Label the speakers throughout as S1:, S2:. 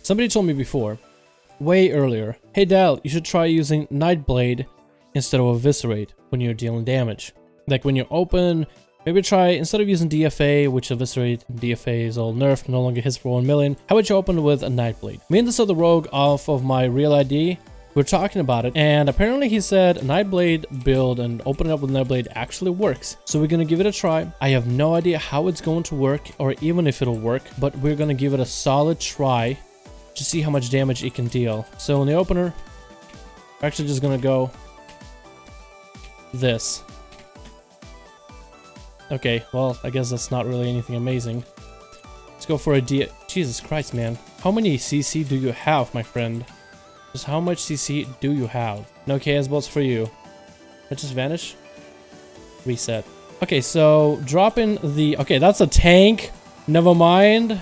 S1: Somebody told me before, way earlier, hey Dal, you should try using Nightblade instead of Eviscerate when you're dealing damage. Like when you're open, maybe try, instead of using DFA, which Eviscerate, DFA is all nerfed, no longer hits for 1 million, how about you open with a Nightblade? Me and this other rogue off of my real ID, we're talking about it, and apparently he said Nightblade build and opening up with Nightblade actually works. So we're gonna give it a try. I have no idea how it's going to work, or even if it'll work, but we're gonna give it a solid try to see how much damage it can deal. So in the opener, we're actually just gonna go this. Okay, well, I guess that's not really anything amazing. Let's go for a Jesus Christ, man. How many CC do you have, my friend? Just how much CC do you have? No chaos bolts for you. Let's just vanish. Reset. Okay, so dropping the... Okay, that's a tank. Never mind.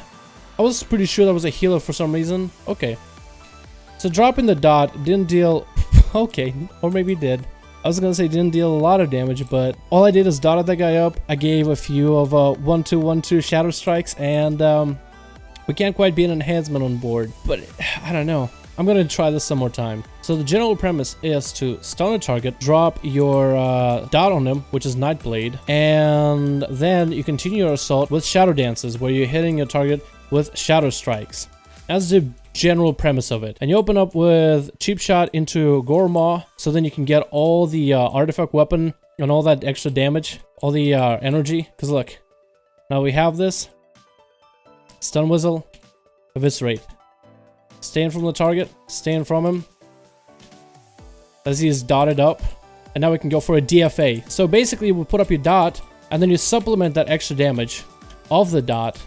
S1: I was pretty sure that was a healer for some reason. Okay. So dropping the dot didn't deal... Okay, or maybe it did. I was gonna say didn't deal a lot of damage, but all I did is dotted that guy up. I gave a few of 1-2-1-2 Shadow Strikes, and we can't quite be an enhancement on board. But I don't know. I'm gonna try this some more time. So the general premise is to stun a target, drop your dot on him, which is Nightblade, and then you continue your assault with Shadow Dances, where you're hitting your target with Shadow Strikes. That's the general premise of it. And you open up with Cheap Shot into Gormaw, so then you can get all the artifact weapon and all that extra damage, all the energy. Because look, now we have this. Stun Whistle, Eviscerate. Staying from the target, staying from him. As he is dotted up. And now we can go for a DFA. So basically we put up your dot, and then you supplement that extra damage of the dot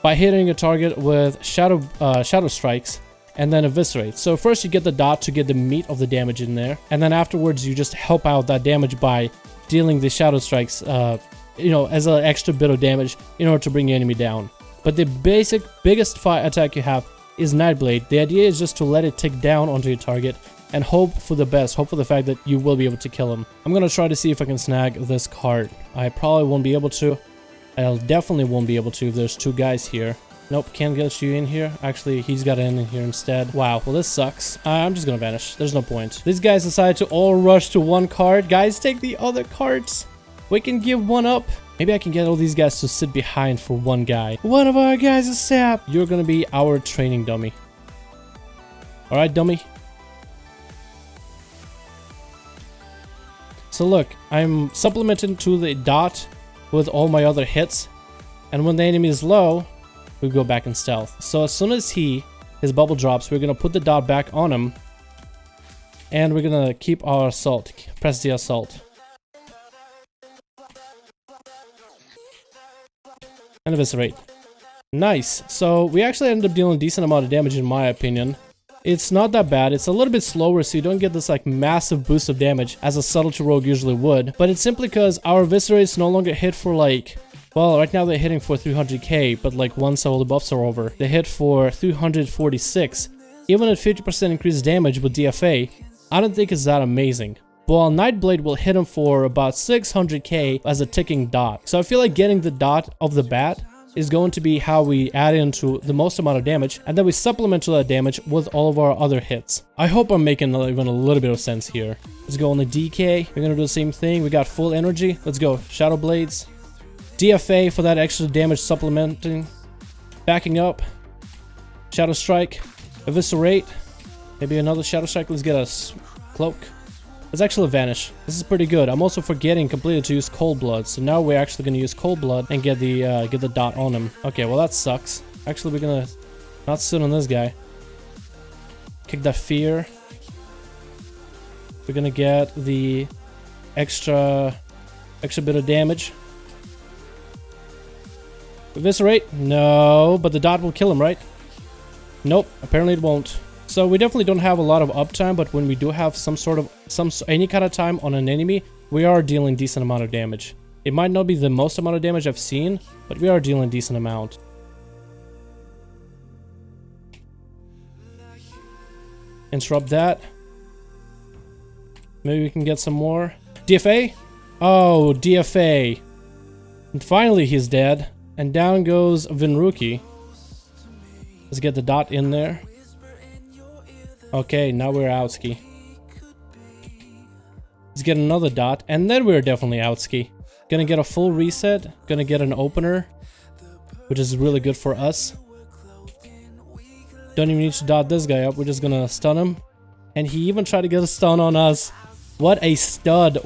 S1: by hitting a target with Shadow Strikes and then Eviscerate. So first you get the dot to get the meat of the damage in there, and then afterwards you just help out that damage by dealing the Shadow Strikes, you know, as an extra bit of damage in order to bring your enemy down. But the biggest attack you have is Nightblade. The idea is just to let it tick down onto your target and hope for the best, hope for the fact that you will be able to kill him. I'm gonna try to see if I can snag this card. I probably won't be able to. I definitely won't be able to if there's two guys here. Nope, can't get you in here. Actually, he's got in here instead. Wow, well this sucks. I'm just gonna vanish. There's no point. These guys decided to all rush to one card. Guys, take the other cards. We can give one up. Maybe I can get all these guys to sit behind for one guy. One of our guys is sap. You're gonna be our training dummy. Alright, dummy. So look, I'm supplementing to the dot with all my other hits. And when the enemy is low, we go back in stealth. So as soon as his bubble drops, we're gonna put the dot back on him. And we're gonna keep our assault. Press the assault. And Eviscerate. Nice. So we actually ended up dealing a decent amount of damage in my opinion. It's not that bad. It's a little bit slower, so you don't get this like massive boost of damage as a Subtlety rogue usually would. But it's simply because our Eviscerates no longer hit for like... Well, right now they're hitting for 300k, but like once all the buffs are over, they hit for 346. Even at 50% increased damage with DFA, I don't think it's that amazing. While Nightblade will hit him for about 600k as a ticking dot. So I feel like getting the dot of the bat is going to be how we add into the most amount of damage, and then we supplement to that damage with all of our other hits. I hope I'm making even a little bit of sense here. Let's go on the DK. We're gonna do the same thing. We got full energy. Let's go. Shadow Blades. DFA for that extra damage supplementing. Backing up. Shadow Strike. Eviscerate. Maybe another Shadow Strike. Let's get a cloak. Let's actually vanish. This is pretty good. I'm also forgetting completely to use Cold Blood. So now we're actually gonna use Cold Blood and get the dot on him. Okay, well that sucks. Actually, we're gonna not sit on this guy. Kick that fear. We're gonna get the extra bit of damage. Eviscerate? No, but the dot will kill him, right? Nope, apparently it won't. So we definitely don't have a lot of uptime, but when we do have any kind of time on an enemy, we are dealing decent amount of damage. It might not be the most amount of damage I've seen, but we are dealing decent amount. Interrupt that. Maybe we can get some more. DFA? Oh, DFA. And finally he's dead. And down goes Vinruki. Let's get the dot in there. Okay, now we're outski. Let's get another dot, and then we're definitely outski. Gonna get a full reset, gonna get an opener, which is really good for us. Don't even need to dot this guy up, we're just gonna stun him. And he even tried to get a stun on us. What a stud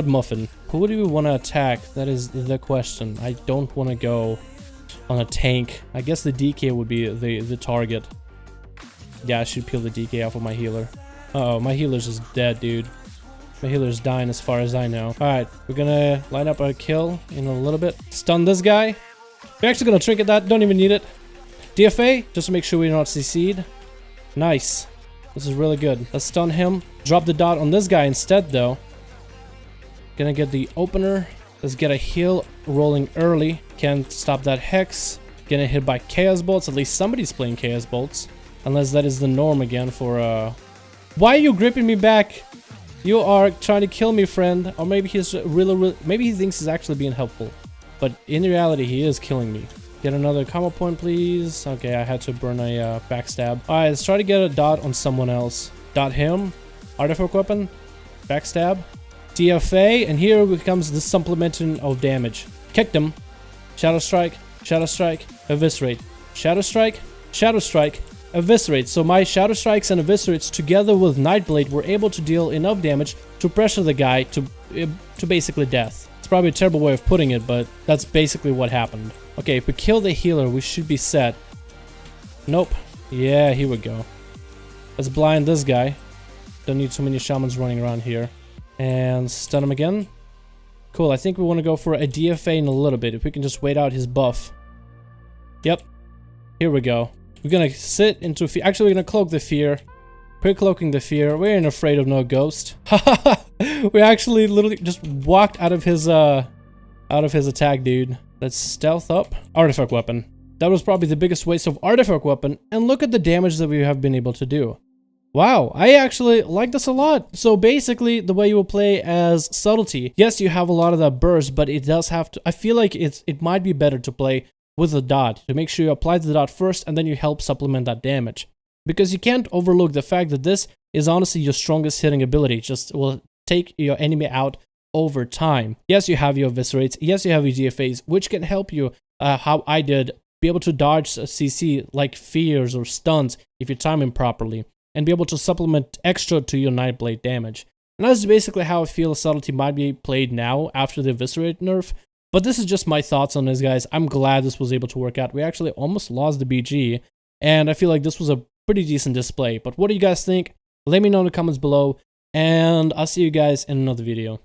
S1: muffin. Who do we want to attack? That is the question. I don't want to go on a tank. I guess the DK would be the target. Yeah, I should peel the DK off of my healer. Uh-oh, my healer's just dead, dude. My healer's dying as far as I know. Alright, we're gonna line up a kill in a little bit. Stun this guy. We're actually gonna trinket that, don't even need it. DFA, just to make sure we're not CC'd. Nice. This is really good. Let's stun him. Drop the dot on this guy instead, though. Gonna get the opener. Let's get a heal rolling early. Can't stop that Hex. Getting hit by Chaos Bolts. At least somebody's playing Chaos Bolts. Unless that is the norm again for, Why are you gripping me back? You are trying to kill me, friend. Or maybe he's really... Maybe he thinks he's actually being helpful. But in reality, he is killing me. Get another combo point, please. Okay, I had to burn a backstab. Alright, let's try to get a dot on someone else. Dot him. Artifact weapon. Backstab. DFA. And here becomes the supplementing of damage. Kicked him. Shadow Strike. Shadow Strike. Eviscerate. Shadow Strike. Shadow Strike. Eviscerate. So my Shadow Strikes and Eviscerates together with Nightblade were able to deal enough damage to pressure the guy to basically death. It's probably a terrible way of putting it, but that's basically what happened. Okay, if we kill the healer, we should be set. Nope. Yeah, here we go. Let's blind this guy. Don't need too many shamans running around here. And stun him again. Cool, I think we want to go for a DFA in a little bit. If we can just wait out his buff. Yep. Here we go. We're gonna sit into fear. Actually, we're gonna cloak the fear. Pre-cloaking the fear. We ain't afraid of no ghost. We actually literally just walked out of his attack, dude. Let's stealth up. Artifact weapon. That was probably the biggest waste of artifact weapon. And look at the damage that we have been able to do. Wow, I actually like this a lot. So basically, the way you will play as Subtlety. Yes, you have a lot of that burst, but it does have to... I feel like it might be better to play with a dot, to make sure you apply the dot first and then you help supplement that damage. Because you can't overlook the fact that this is honestly your strongest hitting ability. Just will take your enemy out over time. Yes, you have your Eviscerates. Yes, you have your DFAs, which can help you, how I did, be able to dodge CC like fears or stuns if you time them properly. And be able to supplement extra to your Nightblade damage. And that's basically how I feel Subtlety might be played now after the Eviscerate nerf. But this is just my thoughts on this, guys. I'm glad this was able to work out. We actually almost lost the BG. And I feel like this was a pretty decent display. But what do you guys think? Let me know in the comments below. And I'll see you guys in another video.